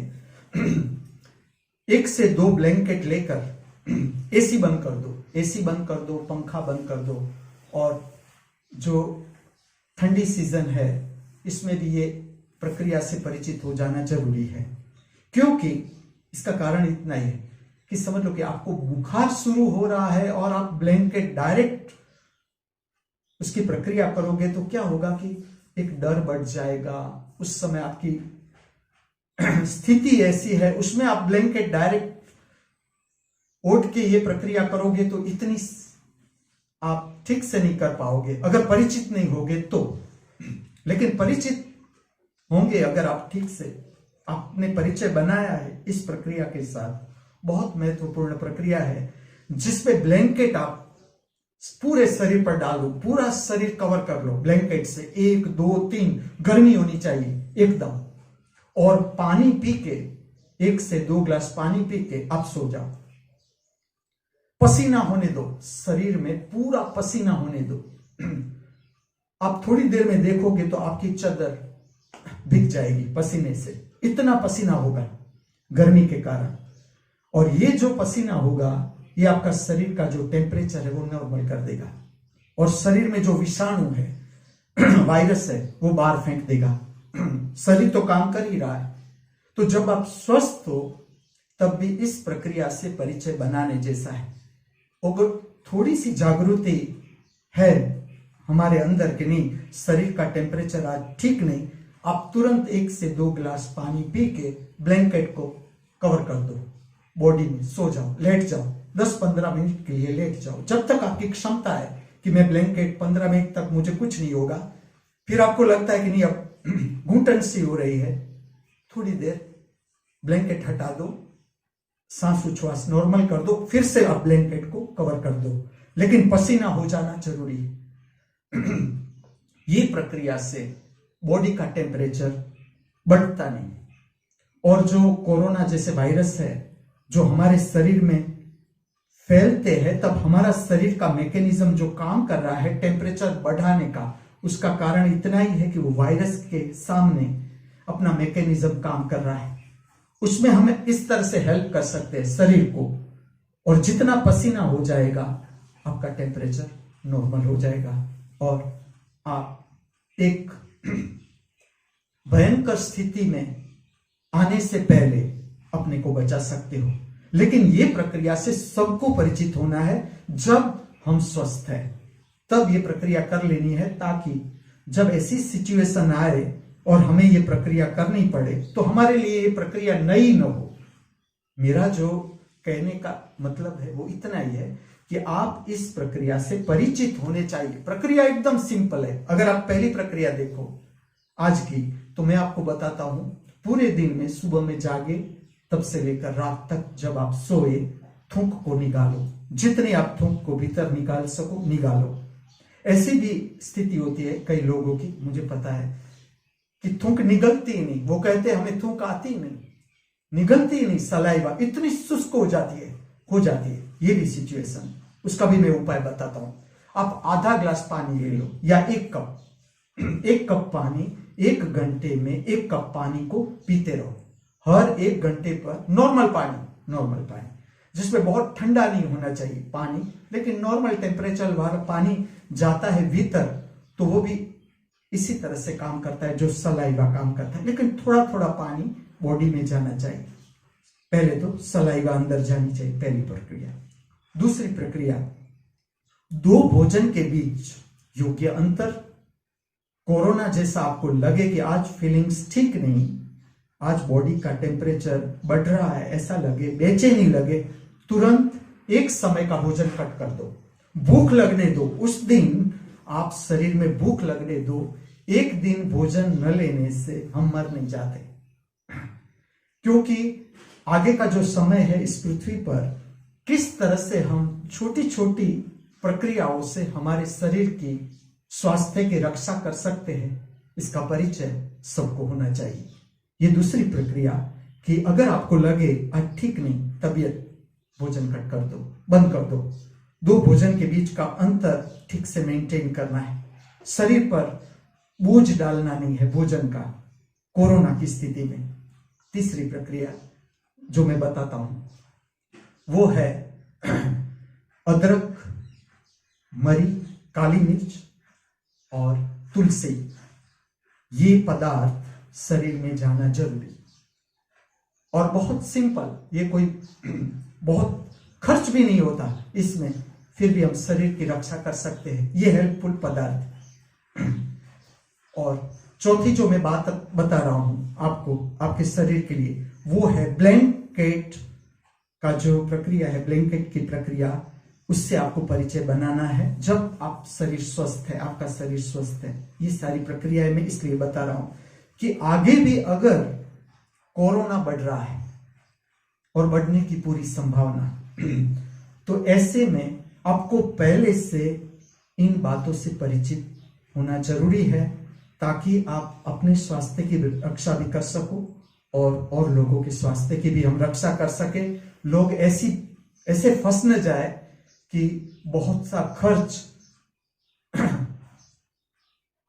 1 से 2 ब्लैंकेट लेकर एसी बंद कर दो, एसी बंद कर दो, पंखा बंद कर दो, और जो ठंडी सीजन है इसमें भी ये प्रक्रिया से परिचित हो जाना जरूरी है। क्योंकि इसका कारण इतना ही है कि समझ लो कि आपको बुखार शुरू हो रहा है और आप ब्लैंकेट डायरेक्ट उसकी प्रक्रिया करोगे तो क्या होगा कि एक डर बढ़ जाएगा। उस समय आपकी स्थिति ऐसी है, उसमें आप ब्लैंकेट डायरेक्ट ओढ़ के ये प्रक्रिया करोगे तो इतनी आप ठीक से नहीं कर पाओगे, अगर परिचित नहीं होगे तो। लेकिन परिचित होंगे अगर आप ठीक से, आपने परिचय बनाया है इस प्रक्रिया के साथ। बहुत महत्वपूर्ण प्रक्रिया है जिसपे ब्लैंकेट आप पूरे शरीर पर डालो, पूरा शरीर कवर कर लो ब्लैंकेट से। 1 2 3 गर्मी होनी चाहिए, एकदम। और पानी पी के 1 से 2 ग्लास पानी पी के आप सो जाओ। पसीना होने दो, शरीर में पूरा पसीना होने दो। आप थोड़ी देर में देखोगे तो आपकी चादर भीग जाएगी पसीने से, इतना पसीना होगा गर्मी के कारण। और ये जो पसीना होगा ये आपका शरीर का जो टेम्परेचर है वो नॉर्मल कर देगा, और शरीर में जो विषाणु है वायरस है वो बाहर फेंक देगा। शरीर तो काम कर ही रहा है। तो जब आप स्वस्थ हो तब भी इस प्रक्रिया से परिचय बनाने जैसा है। अगर थोड़ी सी जागृति है हमारे अंदर कि नहीं, शरीर का टेम्परेचर आज ठीक नहीं, आप तुरंत 1 से 2 ग्लास पानी पी के ब्लैंकेट को कवर कर दो, बॉडी में सो जाओ, लेट जाओ, 10-15 मिनट के लिए लेट जाओ। जब तक आपकी क्षमता है कि मैं ब्लैंकेट 15 मिनट तक मुझे कुछ नहीं होगा, फिर आपको लगता है कि नहीं अब घुटन सी हो रही है, थोड़ी देर ब्लैंकेट हटा दो, सांस उच्छ्वास नॉर्मल कर दो, फिर से आप ब्लैंकेट को कवर कर दो, लेकिन पसीना हो जाना जरूरी है। ये प्रक्रिया से बॉडी का टेम्परेचर बढ़ता नहीं। और जो कोरोना जैसे वायरस है जो हमारे शरीर में फैलते हैं, तब हमारा शरीर का मैकेनिज्म जो काम कर रहा है टेम्परेचर बढ़ाने का, उसका कारण इतना ही है कि वो वायरस के सामने अपना मैकेनिज्म काम कर रहा है। उसमें हमें इस तरह से हेल्प कर सकते हैं शरीर को, और जितना पसीना हो जाएगा आपका टेम्परेचर नॉर्मल हो जाएगा, और आप एक भयंकर स्थिति में आने से पहले अपने को बचा सकते हो। लेकिन यह प्रक्रिया से सबको परिचित होना है। जब हम स्वस्थ हैं तब ये प्रक्रिया कर लेनी है, ताकि जब ऐसी सिचुएशन आए और हमें ये प्रक्रिया करनी पड़े तो हमारे लिए ये प्रक्रिया नई न हो। मेरा जो कहने का मतलब है वो इतना ही है कि आप इस प्रक्रिया से परिचित होने चाहिए। प्रक्रिया एकदम सिंपल है। अगर आप पहली प्रक्रिया देखो आज की, तो मैं आपको बताता हूं, पूरे दिन में सुबह में जागे तब से लेकर रात तक जब आप सोए, थूक को निकालो, जितने आप थूक को भीतर निकाल सको निकालो। ऐसी भी स्थिति होती है कई लोगों की, मुझे पता है, कि थूक निगलती ही नहीं। वो कहते हैं हमें थूक आती ही नहीं, निगलती ही नहीं, सलाइवा इतनी शुष्क हो जाती है। ये भी सिचुएशन, उसका भी मैं उपाय बताता हूं। आप आधा ग्लास पानी ले लो या 1 कप पानी, 1 घंटे में 1 कप पानी को पीते रहो। हर 1 घंटे पर नॉर्मल पानी जिसमें बहुत ठंडा नहीं होना चाहिए पानी, लेकिन नॉर्मल टेम्परेचर वाला पानी जाता है भीतर, तो वो भी इसी तरह से काम करता है जो सलाइवा काम करता है, लेकिन थोड़ा थोड़ा पानी बॉडी में जाना चाहिए। पहले तो सलाइवा अंदर जानी चाहिए, पहली प्रक्रिया। दूसरी प्रक्रिया, 2 भोजन के बीच योग्य अंतर। कोरोना जैसा आपको लगे कि आज फीलिंग्स ठीक नहीं, आज बॉडी का टेम्परेचर बढ़ रहा है, ऐसा लगे, बेचैनी लगे, तुरंत एक समय का भोजन कट कर दो, भूख लगने दो। उस दिन आप शरीर में भूख लगने दो। एक दिन भोजन न लेने से हम मर नहीं जाते, क्योंकि आगे का जो समय है इस पृथ्वी पर, किस तरह से हम छोटी छोटी प्रक्रियाओं से हमारे शरीर की स्वास्थ्य की रक्षा कर सकते हैं, इसका परिचय सबको होना चाहिए। ये दूसरी प्रक्रिया कि अगर आपको लगे आज ठीक नहीं तबीयत, भोजन कट कर दो, बंद कर दो। 2 भोजन के बीच का अंतर ठीक से मेंटेन करना है। शरीर पर बोझ डालना नहीं है भोजन का कोरोना की स्थिति में। तीसरी प्रक्रिया जो मैं बताता हूं वो है अदरक, मरी, काली मिर्च और तुलसी। ये पदार्थ शरीर में जाना जरूरी, और बहुत सिंपल, ये कोई बहुत खर्च भी नहीं होता इसमें, फिर भी हम शरीर की रक्षा कर सकते हैं। ये हेल्पफुल पदार्थ। और चौथी जो मैं बात बता रहा हूं आपको, आपके शरीर के लिए, वो है ब्लैंकेट का जो प्रक्रिया है, ब्लैंकेट की प्रक्रिया, उससे आपको परिचय बनाना है। जब आप शरीर स्वस्थ है, आपका शरीर स्वस्थ है। ये सारी प्रक्रियाएं मैं इसलिए बता रहा हूं कि आगे भी अगर कोरोना बढ़ रहा है और बढ़ने की पूरी संभावना, तो ऐसे में आपको पहले से इन बातों से परिचित होना जरूरी है ताकि आप अपने स्वास्थ्य की रक्षा भी कर सको और लोगों के स्वास्थ्य की भी हम रक्षा कर सके। लोग ऐसे फंस न जाए कि बहुत सा खर्च,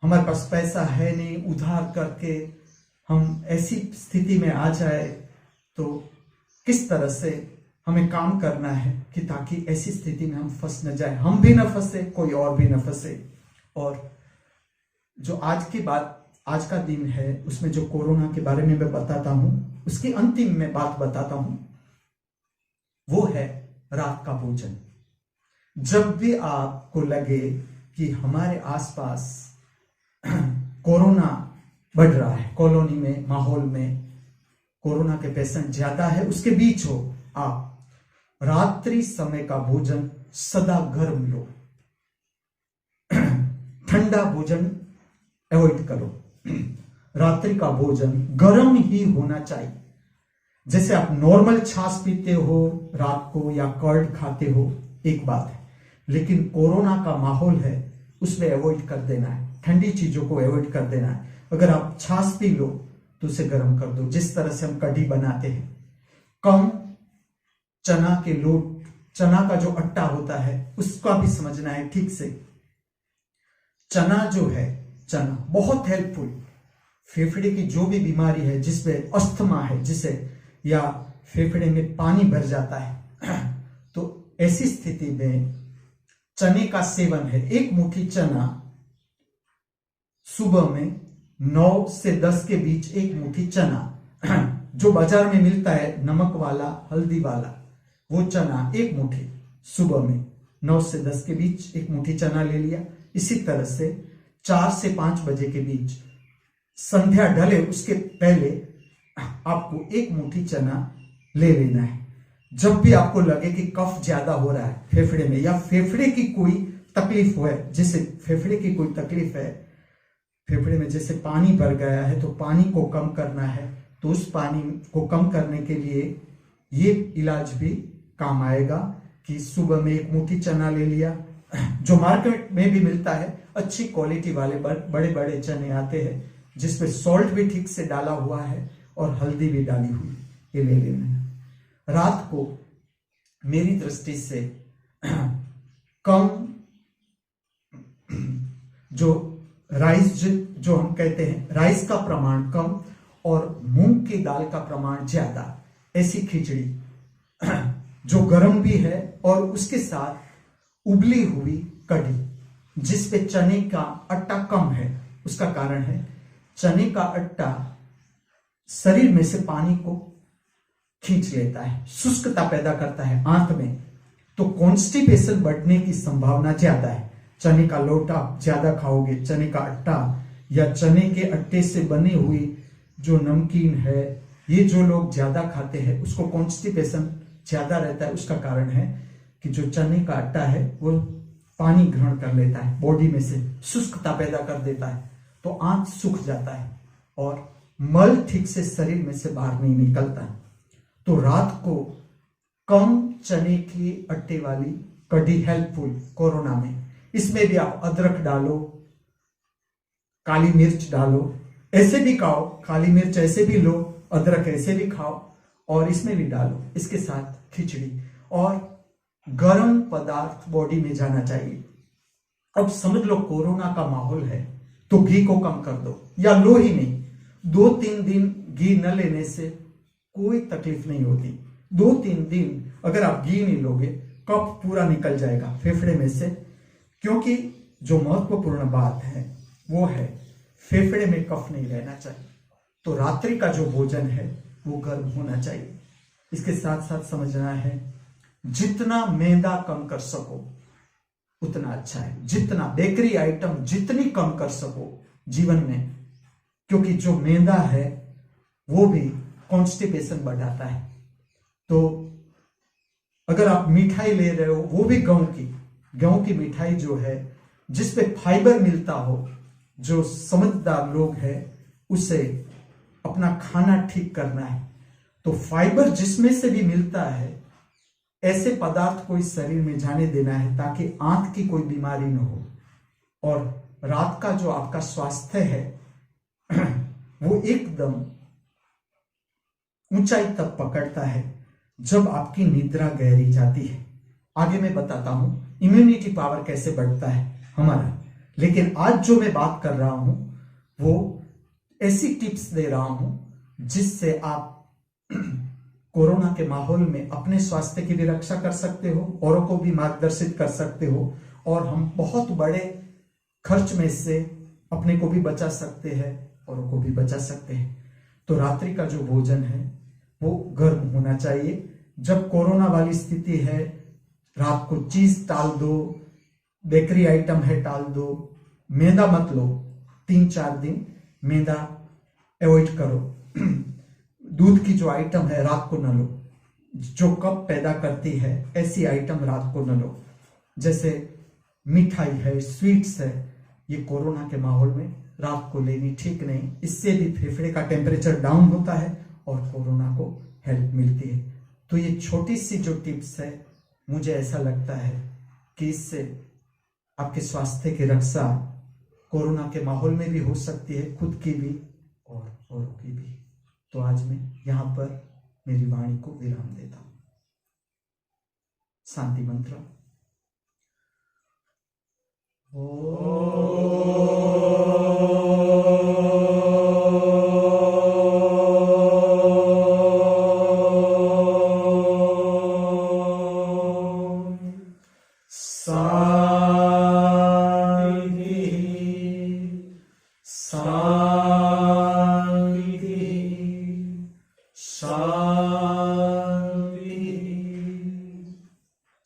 हमारे पास पैसा है नहीं, उधार करके हम ऐसी स्थिति में आ जाए। तो किस तरह से हमें काम करना है कि ताकि ऐसी स्थिति में हम फंस न जाए, हम भी न फंसे, कोई और भी न फंसे। और जो आज का दिन है, उसमें जो कोरोना के बारे में मैं बताता हूं, उसकी अंतिम में बात बताता हूं, वो है रात का भोजन। जब भी आपको लगे कि हमारे आसपास कोरोना बढ़ रहा है, कॉलोनी में, माहौल में कोरोना के पेशेंट ज्यादा है, उसके बीच हो, आप रात्रि समय का भोजन सदा गर्म लो। ठंडा भोजन अवॉइड करो। रात्रि का भोजन गर्म ही होना चाहिए। जैसे आप नॉर्मल छाछ पीते हो रात को या कर्ड खाते हो, एक बात है, लेकिन कोरोना का माहौल है, उसमें अवॉइड कर देना है, ठंडी चीजों को अवॉइड कर देना है। अगर आप छाछ पी लो तो उसे गर्म कर दो। जिस तरह से हम कढ़ी बनाते हैं, कम चना के लोट, चना का जो आटा होता है उसका भी समझना है ठीक से। चना जो है, चना बहुत हेल्पफुल, फेफड़े की जो भी बीमारी है, जिसमें अस्थमा है, जिसे या फेफड़े में पानी भर जाता है, तो ऐसी स्थिति में चने का सेवन है। एक मुट्ठी चना सुबह में 9 से 10 के बीच, एक मुट्ठी चना जो बाजार में मिलता है, नमक वाला, हल्दी वाला, वो चना एक मुट्ठी सुबह में 9 से 10 के बीच एक मुट्ठी चना ले लिया। इसी तरह से 4 से 5 बजे के बीच, संध्या ढले उसके पहले आपको एक मुट्ठी चना ले लेना है। जब भी आपको लगे कि कफ ज्यादा हो रहा है फेफड़े में, या फेफड़े की कोई तकलीफ हो, जैसे फेफड़े की कोई तकलीफ है, फेफड़े में जैसे पानी भर गया है, तो पानी को कम करना है, तो उस पानी को कम करने के लिए ये इलाज भी काम आएगा कि सुबह में एक मुट्ठी चना ले लिया, जो मार्केट में भी मिलता है, अच्छी क्वालिटी वाले बड़े बड़े चने आते हैं, जिसमें सॉल्ट भी ठीक से डाला हुआ है और हल्दी भी डाली हुई, ये ले लेना है। रात को मेरी दृष्टि से कम जो राइस, जो हम कहते हैं, राइस का प्रमाण कम और मूंग की दाल का प्रमाण ज्यादा, ऐसी खिचड़ी जो गर्म भी है, और उसके साथ उबली हुई कढ़ी जिसपे चने का आटा कम है। उसका कारण है चने का आटा शरीर में से पानी को खींच लेता है, शुष्कता पैदा करता है आंत में, तो कॉन्स्टिपेशन बढ़ने की संभावना ज्यादा है। चने का लोट आप ज्यादा खाओगे, चने का आटा या चने के आटे से बनी हुई जो नमकीन है, ये जो लोग ज्यादा खाते हैं उसको कॉन्स्टिपेशन ज्यादा रहता है। उसका कारण है कि जो चने का आटा है वो पानी ग्रहण कर लेता है, बॉडी में से शुष्कता पैदा कर देता है, तो आंत सूख जाता है और मल ठीक से शरीर में से बाहर नहीं निकलता है। तो रात को कम चने की आटे वाली कढ़ी हेल्पफुल कोरोना में। इसमें भी आप अदरक डालो, काली मिर्च डालो, ऐसे भी खाओ, काली मिर्च ऐसे भी लो, अदरक ऐसे भी खाओ, और इसमें भी डालो, इसके साथ खिचड़ी, और गर्म पदार्थ बॉडी में जाना चाहिए। अब समझ लो कोरोना का माहौल है, तो घी को कम कर दो, या लो ही नहीं। 2-3 दिन घी न लेने से कोई तकलीफ नहीं होती। 2-3 दिन अगर आप घी नहीं लोगे, कफ पूरा निकल जाएगा फेफड़े में से, क्योंकि जो महत्वपूर्ण बात है वो है फेफड़े में कफ नहीं रहना चाहिए। तो रात्रि का जो भोजन है वो गर्म होना चाहिए। इसके साथ साथ समझना है, जितना मैदा कम कर सको उतना अच्छा है। जितना बेकरी आइटम जितनी कम कर सको जीवन में, क्योंकि जो मैदा है वो भी कॉन्स्टिपेशन बढ़ाता है। तो अगर आप मिठाई ले रहे हो, वो भी गेहूं की मिठाई जो है, जिसपे फाइबर मिलता हो, जो समझदार लोग हैं उसे अपना खाना ठीक करना है। तो फाइबर जिसमें से भी मिलता है, ऐसे पदार्थ को इस शरीर में जाने देना है ताकि आंत की कोई बीमारी न हो। और रात का जो आपका स्वास्थ्य है वो एकदम ऊंचाई तब पकड़ता है जब आपकी निद्रा गहरी जाती है। आगे मैं बताता हूं इम्यूनिटी पावर कैसे बढ़ता है हमारा, लेकिन आज जो मैं बात कर रहा हूं वो ऐसी टिप्स दे रहा हूं जिससे आप कोरोना के माहौल में अपने स्वास्थ्य की भी रक्षा कर सकते हो, औरों को भी मार्गदर्शित कर सकते हो, और हम बहुत बड़े खर्च में से अपने को भी बचा सकते हैं, औरों को भी बचा सकते हैं। तो रात्रि का जो भोजन है वो गर्म होना चाहिए। जब कोरोना वाली स्थिति है, रात को चीज टाल दो, बेकरी आइटम है टाल दो, मैदा मत लो, 3-4 दिन मैदा अवॉइड करो। दूध की जो आइटम है रात को न लो, जो कफ पैदा करती है ऐसी आइटम रात को न लो, जैसे मिठाई है, स्वीट्स है, ये कोरोना के माहौल में रात को लेनी ठीक नहीं। इससे भी फेफड़े का टेम्परेचर डाउन होता है और कोरोना को हेल्प मिलती है। तो ये छोटी सी जो टिप्स है, मुझे ऐसा लगता है कि इससे आपके स्वास्थ्य की रक्षा कोरोना के माहौल में भी हो सकती है, खुद की भी और औरों की भी। तो आज मैं यहां पर मेरी वाणी को विराम देता हूं। शांति मंत्र।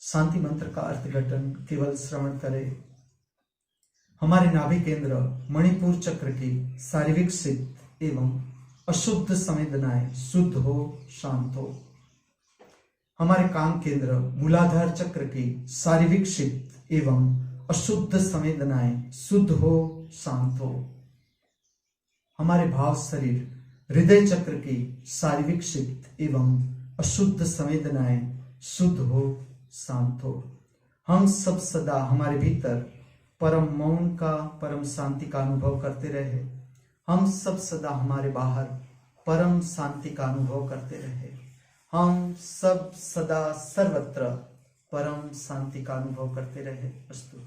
शांति मंत्र का अर्थघटन केवल श्रवण करें। हमारे नाभि केंद्र मणिपुर चक्र की शारीरिक सिद्ध एवं अशुद्ध संवेदनाएं शुद्ध हो, शांत हो। हमारे काम केंद्र मूलाधार चक्र की शारीरिक सिद्ध एवं अशुद्ध संवेदनाएं शुद्ध हो, शांत हो। हमारे भाव शरीर हृदय चक्र की शारीरिक सिद्ध एवं अशुद्ध संवेदनाएं शुद्ध हो, शांत हो। हम सब सदा हमारे भीतर परम मौन का, परम शांति का अनुभव करते रहे। हम सब सदा हमारे बाहर परम शांति का अनुभव करते रहे। हम सब सदा सर्वत्र परम शांति का अनुभव करते रहे। अस्तु।